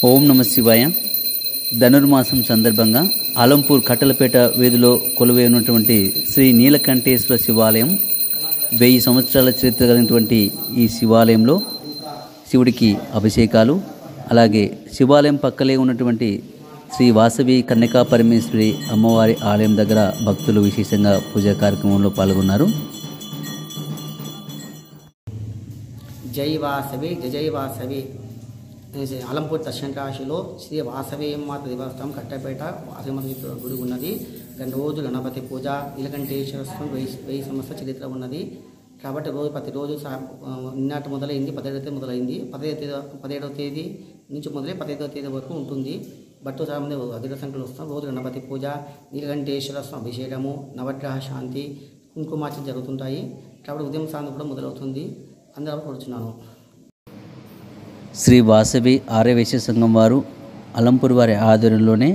ఓం నమ శివాయ. ధనుర్మాసం సందర్భంగా ఆలంపూర్ కట్టలపేట వీధిలో కొలువై ఉన్నటువంటి శ్రీ నీలకంఠేశ్వర శివాలయం 1000 సంవత్సరాల చరిత్ర కలిగినటువంటి ఈ శివాలయంలో శివుడికి అభిషేకాలు, అలాగే శివాలయం పక్కలే ఉన్నటువంటి శ్రీ వాసవి కన్యకా పరమేశ్వరి అమ్మవారి ఆలయం దగ్గర భక్తులు విశేషంగా పూజా కార్యక్రమంలో పాల్గొన్నారు. జై వాసవి జై వాసవి. ఆలంపూర్ దర్శన రాశిలో శ్రీ వాసవి మాత దేవస్థానం కట్టపేట వాసవి మాత గుడి ఉన్నది. రోజు గణపతి పూజ, నీలకంఠేశ్వర స్వామి 1000 సంవత్సరాల చరిత్ర ఉన్నది. కాబట్టి ప్రతిరోజు నిన్నటి మొదలైంది, 17వ తేదీ మొదలైంది. 17వ తేదీ నుంచి మొదలై 15వ తేదీ వరకు ఉంటుంది. చాలా మంది అధిక సంఖ్యలో వస్తాం. రోజు గణపతి పూజ, నీలకంఠేశ్వర స్వామి అభిషేకము, నవగ్రహ శాంతి, కుంకుమార్చన జరుగుతుంటాయి. కాబట్టి ఉదయం సాయంత్రం కూడా మొదలవుతుంది. అందరూ కూర్చున్నాను. శ్రీ వాసవి ఆర్యవైశ్య సంఘం వారు అలంపూర్ వారి ఆధ్వర్యంలోనే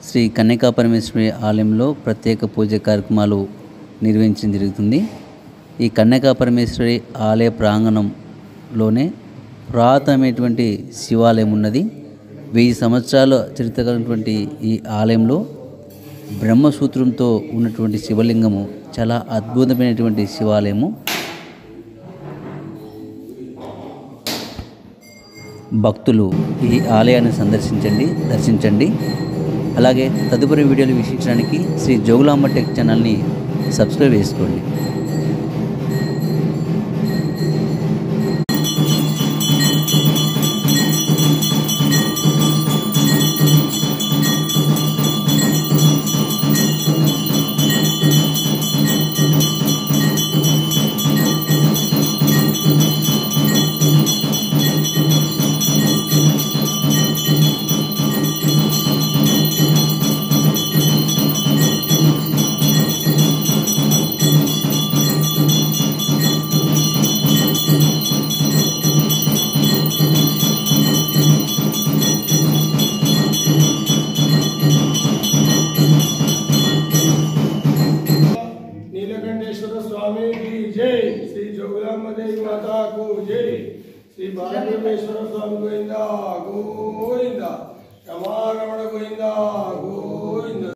శ్రీ కన్యకా పరమేశ్వరి ఆలయంలో ప్రత్యేక పూజ కార్యక్రమాలు నిర్వహించడం జరుగుతుంది. ఈ కన్యకా పరమేశ్వరి ఆలయ ప్రాంగణంలోనే పురాతనమైనటువంటి శివాలయం ఉన్నది. 1000 సంవత్సరాల చరిత్ర కలిగినటువంటి ఈ ఆలయంలో బ్రహ్మసూత్రంతో ఉన్నటువంటి శివలింగము చాలా అద్భుతమైనటువంటి శివాలయము. భక్తులు ఈ ఆలయాన్ని దర్శించండి. అలాగే తదుపరి వీడియోలు వీక్షించడానికి శ్రీ జోగులాంబ టెక్ ఛానల్ని సబ్స్క్రైబ్ చేసుకోండి. नीलकंठेश्वर स्वामी की जय. श्री जोगलांब देवी माता को जय. श्री बालकेश्वर स्वामी गोविंदा गोविंदा. रमारमण गोविंदा गोविंदा.